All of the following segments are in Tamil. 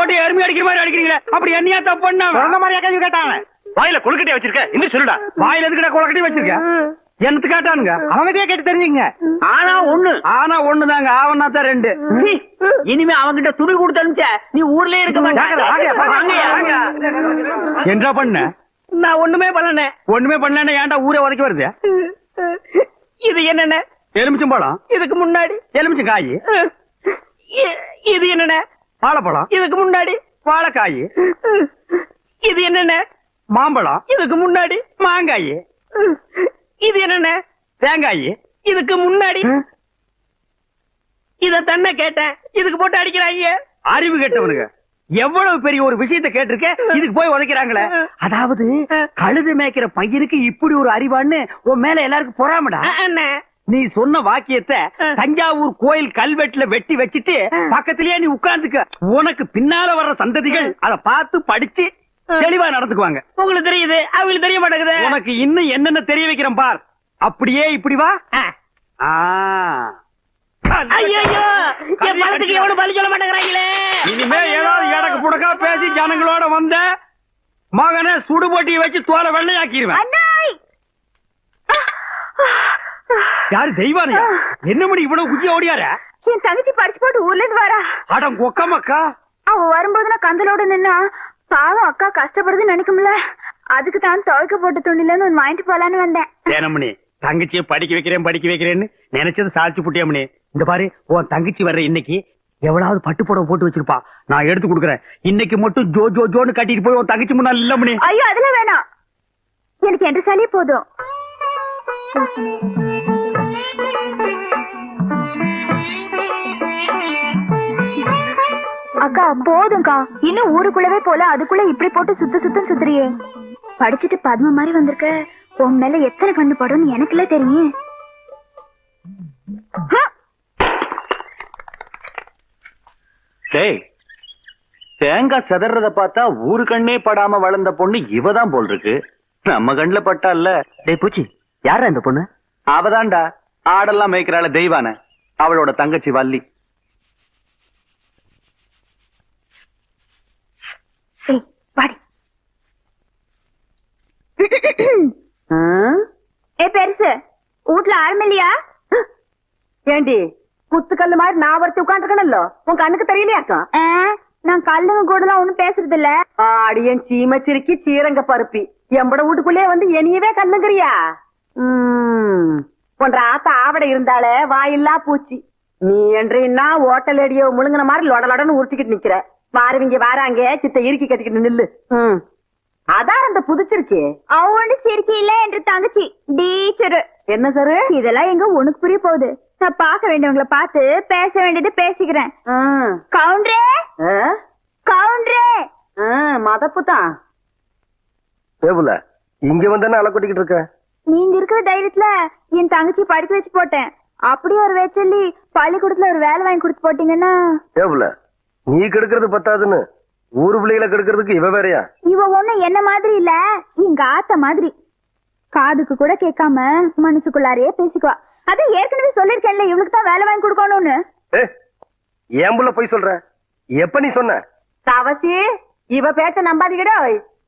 போட்டு எருமை அடிக்கிற மாதிரி அடிக்கிறீங்களே, அப்படி என்னையா தப்பு பண்ண? அந்த மாதிரியா கேள்வி கேட்டாங்க? வாயில கொழுக்கட்டையை வச்சிருக்க, இன்னும் சொல்லுடா. வாயில எதுக்குடா கொழுக்கட்டையை வச்சிருக்க? எனக்கு கேட்டானுங்க, அவங்ககிட்டயே கேட்டு தெரிஞ்சுங்க. ஆனா ஒண்ணுதாங்க, ஆவனா தான் 2. இனிமே அவங்கிட்ட துணி கொடுத்து அனுப்பிச்ச நீ ஊர்லயே இருக்க மாட்டாங்க. என்ன பண்ண? நான் ஒண்ணுமே பண்ணல. ஒண்ணுமே பண்ணல, ஏன்டா ஊரே உதைக்க வருது? இது என்னென்ன? எலுமிச்சம்பழம். இதுக்கு முன்னாடி எலுமிச்சங்காய். இது என்னென்ன? வாழைப்பழம். இதுக்கு முன்னாடி வாழைக்காய். இது என்னென்ன? மாம்பழம். இதுக்கு முன்னாடி மாங்காய். இது என்னென்ன? தேங்காய். இதுக்கு முன்னாடி இத தன்ன கேட்டேன், இதுக்கு போட்டு அடிக்கிறாங்க. அறிவு கேட்டவனுங்க, எவ்வளவு பெரிய ஒரு விஷயத்தை கேட்டிருக்க, இதுக்கு போய் உதைக்கிறாங்களே. அதாவது கழுது மேய்க்கிற பையனுக்கு இப்படி ஒரு அறிவான்னு உன் மேல எல்லாருக்கும் பொறாமடா. நீ சொன்ன வாக்கியத்தை தஞ்சாவூர் கோயில் கல்வெட்டுல வெட்டி வச்சிட்டு பக்கத்திலேயே நீ உட்கார்ந்துக்க. உனக்கு பின்னால வர்ற சந்ததிகள் அதை பார்த்து படிச்சு தெளிவா நடந்துக்குவாங்க. உங்களுக்கு தெரியுது, அவங்களுக்கு தெரிய மாட்டேங்குது. உனக்கு இன்னும் என்னென்ன தெரிய வைக்கிறேன் பார். அப்படியே இப்படி வா. ஐயோ, என் பணத்துக்கு எவ்வளவு பலி சொல்ல மாட்டேங்கிறாங்களே. இனிமே ஏதாவது எடக்கு புடக்கா பேசி ஜனங்களோட வந்த மகனை சுடு போட்டியை வச்சு தோலை வெள்ளையாக்கிடுவேன். யாரு தெய்வானையா? என்ன மணி இவ்வளவு குச்சி ஓடியார? என் தங்கச்சி படிச்சு போட்டு ஊர்ல இருந்து வரா. அடம் கொக்கமக்கா. அவ வரும்போது நான் கந்தலோட நின்னா பாவம் அக்கா கஷ்டப்படுதுன்னு நினைக்கும்ல, அதுக்கு தான் துவைக்க போட்டு துணில இருந்து ஒன்னு வாங்கிட்டு போலான்னு வந்தேன். ஏனமணி, தங்கச்சியை படிக்க வைக்கிறேன்னு நினைச்சது சாதிச்சு புட்டியமணி. இந்த பாரு, உன் தங்கச்சி வர்ற இன்னைக்கு எவ்வளவு பட்டு புடவை போட்டு வச்சிருப்பா, நான் எடுத்து கொடுக்குறேன். இன்னைக்கு மட்டும் ஜோ ஜோ ஜோன்னு கட்டிட்டு போய் உன் தங்கச்சி முன்னாள் இல்ல மணி. ஐயோ அதெல்லாம் வேணாம், எனக்கு என்ற சாலியே போதும். அக்கா போதும்க்கா, இன்னும் ஊருக்குள்ளவே போல அதுக்குள்ள இப்படி போட்டு சுத்தம் சுத்துறியே. படிச்சுட்டு பத்ம மாதிரி வந்திருக்க, உன் மேல எத்தனை கண்ணு படும் எனக்குல தெரியும். தேங்காய் செதறத பார்த்தா ஊரு கண்ணே படாம வளர்ந்த பொண்ணு இவதான் போல் இருக்கு. நம்ம கண்ணுல பட்டா இல்ல. டேய் பூச்சி, யாரா இந்த பொண்ணு? அவதான்டா ஆடெல்லாம் மேய்க்கிறாள் தெய்வான, அவளோட தங்கச்சி வள்ளி. பெருசு வீட்டுல ஆரம்பில்லையா? ஏண்டி குத்துக்கல்லு மாதிரி நான் ஒருத்தி உட்காந்துருக்கணும்ல, உன் கண்ணுக்கு தெரியலையாக்கா? நான் கல்லுங்க கூட எல்லாம் ஒண்ணும் பேசுறது இல்ல. அடியன் சீமச்சிருக்கி சீரங்க பருப்பி எம்பட வீட்டுக்குள்ளே வந்து என்னையவே கண்ணுங்கிறியா? போன்ற ஆத்தா ஆவட இருந்தாலே வாயில்லா பூச்சி. நீ என்றா ஓட்டல் அடியோ முழுங்கின மாதிரி லொடலொடன்னு உருட்டிக்கிட்டு நிக்கிற. வாருவீங்க வாராங்க சித்த இறுக்கி கட்டிக்கிட்டு நில்லு. அதான் அந்த புதுச்சிருக்கே அவனு சிரிக்கி இல்ல என்று தங்கச்சி டீச்சரு. என்ன சார் இதெல்லாம் எங்க உனக்கு புரிய போகுது? நான் பார்க்க வேண்டியவங்களை பார்த்து பேச வேண்டியது பேசிக்கிறேன். கவுண்டரே கவுண்டரே. மதப்பு தான் இங்க வந்து அலை கொட்டிக்கிட்டு இருக்க. நீங்க இருக்கிற தைரியத்துல என் தங்கச்சி படிக்க வச்சு போட்டேன். அப்படியே ஒரு வேச்சொல்லி பள்ளிக்கூடத்துல ஒரு வேலை வாங்கி கொடுத்து போட்டீங்கன்னா. நீ கெடுக்கிறது பத்தாதுன்னு ஊரு பிள்ளைகளை கெடுக்கிறதுக்கு இவ வேறையா? இவ ஒண்ணு என்ன மாதிரி இல்ல, எங்க ஆத்த மாதிரி. காதுக்கு கூட கேட்காம மனசுக்குள்ளாரையே பேசிக்குவா. அது ஏற்கனவே சொல்லிருக்கேன்ல, இவளுக்கு தான் வேலை வாங்கி கொடுக்கணும்னு. ஏம்புல போய் சொல்ற? எப்ப நீ சொன்ன? தவசி இவ பேச்ச நம்பாதீங்கடா.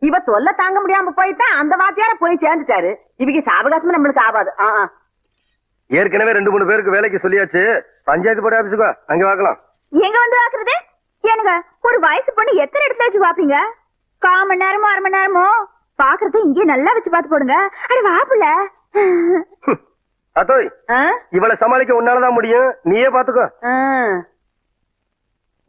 இவ தொல்ல தாங்க முடியாம போயிட்டான், அந்த வாத்தியார போய் சேர்ந்துட்டாரு. இவங்க சாவகாசமா நம்மளுக்கு ஆகாது. ஏற்கனவே 2-3 பேருக்கு வேலைக்கு சொல்லியாச்சு. பஞ்சாயத்து போர்டு ஆபீஸுக்கு அங்க வாக்கலாம். எங்க வந்து வாக்குறது? எனக்கு ஒரு வயசு பொண்ணு எத்தனை இடத்துல வச்சு பாப்பீங்க? 1/4 மணி நேரமோ 1/2 மணி நேரமோ பாக்குறது இங்கே நல்லா வச்சு பாத்து போடுங்க. அட வாப்புல அதோய், இவளை சமாளிக்க உன்னாலதான் முடியும், நீயே பாத்துக்கோ.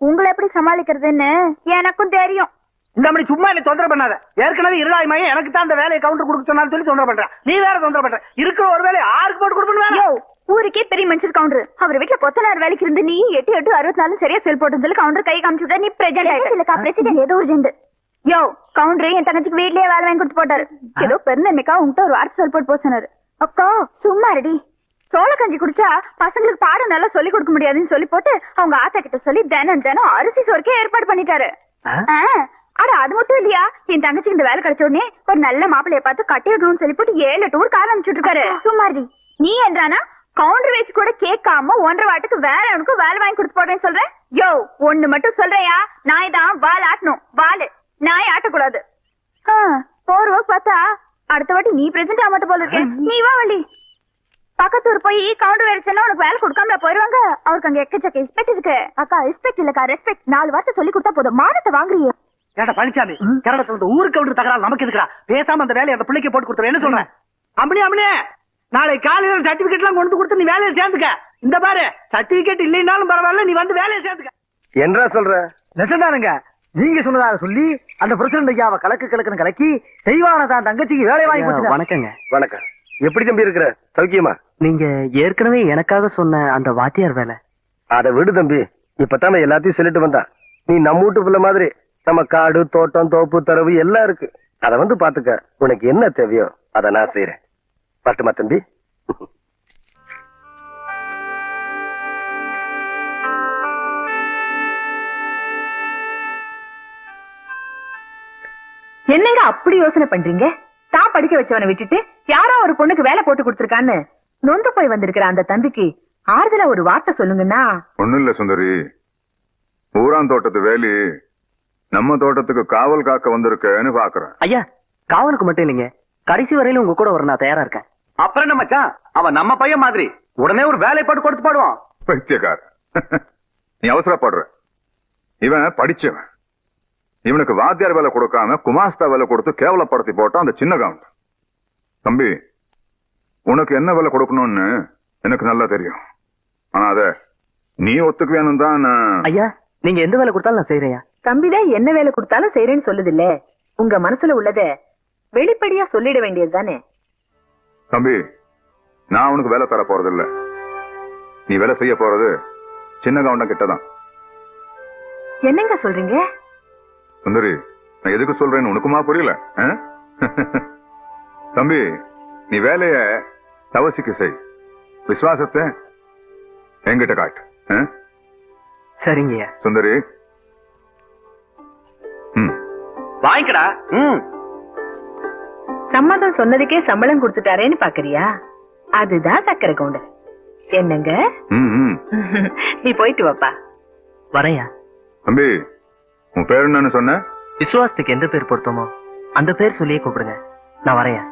உங்களை எப்படி சமாளிக்கிறதுன்னு எனக்கும் தெரியும். இந்த மாதிரி சும்மா என்ன தொந்தரவு பண்ணாத. ஏற்கனவே இருளாய்மையே எனக்கு தான் அந்த வேலையை கவுண்டர் கொடுக்க சொன்னாலும் சொல்லி தொந்தரவு பண்றேன். நீ வேற தொந்தரவு பண்ற. இருக்கிற ஒரு வேலையை ஆருக்கு போட்டு கொடுக்கணும்? ஊருக்கே பெரிய மனுஷர் கவுண்டர். அவர் வீட்டுல கொத்தனார் வேலைக்கு இருந்து நீ 8-8-64 சரியா செல் போட்டு சொல்லி கவுண்டர் கை காமிச்சுட்டா. நீ பிரசிடென்ட் ஏதோ ஒரு ஜெண்டு. யோ கவுண்டர் என் தங்கச்சிக்கு வீட்லயே வேலை வாங்கி கொடுத்து போட்டாரு. ஏதோ பெருந்தன்மைக்கா உங்ககிட்ட ஒரு வார்த்தை சொல் போட்டு போனாரு. அக்கா சும்மா ரெடி. சோள கஞ்சி குடிச்சா பசங்களுக்கு பாடம் நல்லா சொல்லி கொடுக்க முடியாதுன்னு சொல்லி போட்டு அவங்க ஆத்தா கிட்ட சொல்லி தினம் அரிசி சோறுக்கே ஏற்பாடு பண்ணிட்டாரு. அட அது மட்டும் இல்லையா, என் தங்கச்சிக்கு இந்த வேலை கிடைச்ச உடனே ஒரு நல்ல மாப்பிள்ளைய பார்த்து கட்டி வைக்கணும்னு சொல்லி போட்டு 7 டூர் கால அனுப்பிச்சுட்டு இருக்காரு. சும்மா ரெடி. நீ என்றானா கவுண்டர் வயசு கூட கேட்காம 1.5 வாட்டுக்கு வேற அவனுக்கு வேலை வாங்கி கொடுத்து போட்டேன்னு சொல்றேன். யோ ஒண்ணு மட்டும் சொல்றையா, நாய் தான் வால் ஆட்டணும், வாலு நாய் ஆட்டக்கூடாது. போர்வ பார்த்தா அடுத்த வாட்டி நீ பிரசன்ட் ஆக மாட்ட போல இருக்கேன். நீ வா வள்ளி. பக்கத்தூர் போய் கவுண்டர் வேலை சொன்னா உனக்கு வேலை கொடுக்காமல போயிருவாங்க. அவருக்கு அங்க எக்கச்சக்க ரெஸ்பெக்ட் இருக்கு. அக்கா ரெஸ்பெக்ட் இல்லக்கா ரெஸ்பெக்ட். 4 வார்த்தை சொல்லி கொடுத்தா போதும், மானத்தை வாங்குறியே. ஏடா பழனிசாமி, கரடத்துல இந்த ஊருக்கு கவுண்டர் தகராறு நமக்கு இருக்கிறா. பேசாம அந்த வேலையை அந்த பிள்ளைக்கு போட்டு கொடுத்துரு. என்ன சொல்றேன்? அம்மனே நாளை காலையில சர்டிபிகேட் எல்லாம் கொண்டு கொடுத்து நீ வேலையை சேர்ந்துக்க. இந்த பாரு, சர்டிபிகேட் இல்லைன்னாலும் பரவாயில்ல, நீ வந்து வேலையை சேர்ந்துக்க. என்ன சொல்ற? நெசந்தானுங்க, நீங்க சொன்னதாக சொல்லி அந்த பிரசிடண்ட் ஐயாவை கலக்குன்னு கலக்கி செய்வான தான் தங்கச்சிக்கு வேலை வாங்கி கொடுத்து. வணக்கங்க. வணக்கம். எப்படி தம்பி இருக்கிற? சௌக்கியமா? நீங்க ஏற்கனவே எனக்காக சொன்ன அந்த வாத்தியார் வேலை. அத விடு தம்பி, இப்பதான் எல்லாத்தையும் சொல்லிட்டு வந்தான். நீ நம்ம வீட்டு பிள்ளை மாதிரி நம்ம காடு தோட்டம் தோப்பு தரவு எல்லாம் இருக்கு. அத வந்து பாத்துக்க. உனக்கு என்ன தேவையோ அத நான் செய்யறேன். பட்டுமா தம்பி? என்னங்க அப்படி யோசனை பண்றீங்க? தான் படிக்க வச்சவனை விட்டுட்டு யாரோ ஒரு பொண்ணுக்கு வேலை போட்டு கொடுத்துருக்கான்னு நொந்து போய் வந்திருக்கிற அந்த தம்பிக்கு ஆறுதலா ஒரு வார்த்தை சொல்லுங்கன்னா. ஒண்ணும் இல்ல சுந்தரி, ஊரான் தோட்டத்து வேலி நம்ம தோட்டத்துக்கு காவல் காக்க வந்திருக்கேன்னு பாக்குறேன். ஐயா, காவலுக்கு மட்டும் இல்லைங்க, கடைசி வரையில உங்க கூட வர நான் தயாரா இருக்கேன். அப்புறம் என்ன மச்சான், அவன் நம்ம பையன் மாதிரி உடனே ஒரு வேலை போட்டு கொடுத்து பாடுவான். பைத்தியக்கார, நீ அவசரப்படுற. இவன் படிச்சவன். இவனுக்கு வாத்தியார் வேலை கொடுக்காம குமாஸ்தா வேலை கொடுத்து கேவலப்படுத்தி போட்டான் அந்த சின்ன கவுண்ட். தம்பி, உனக்கு என்ன வேலை கொடுக்கணும்னு எனக்கு நல்லா தெரியும். ஆனா அத நீ ஒத்துக்குவேன்னு தான். ஐயா, நீங்க எந்த வேலை கொடுத்தாலும் நான் செய்யறேன். தம்பிதான் என்ன வேலை கொடுத்தாலும் செய்யறேன்னு சொல்லுது இல்ல. உங்க மனசுல உள்ளத வெளிப்படையா சொல்லிட வேண்டியது தானே. தம்பி, நான் உனக்கு வேலை தர போறது இல்ல. நீ வேலை செய்ய போறது சின்ன கவுண்டம் கிட்டதான். என்னங்க சொல்றீங்க? சுந்தரி, நான் எதுக்கு சொல்றேன்னு உனக்குமா புரியல? தம்பி, நீ வேலைய தவசிக்கு செய். விசுவாசத்தை என்கிட்ட காட்டு. சரிங்க சுந்தரி. வாங்கிக்கடா. சம்மதம் சொன்னதுக்கே சம்பளம் கொடுத்துட்டாரேன்னு பாக்குறியா? அதுதான் சக்கரை கவுண்டர். என்னங்க? நீ போயிட்டு வாப்பா. வரையா. தம்பி, உன் பேர் என்னன்னு சொன்ன? விசுவாசத்துக்கு எந்த பேர் பொருத்தமோ அந்த பேர் சொல்லியே கூப்பிடுங்க. நான் வரையா.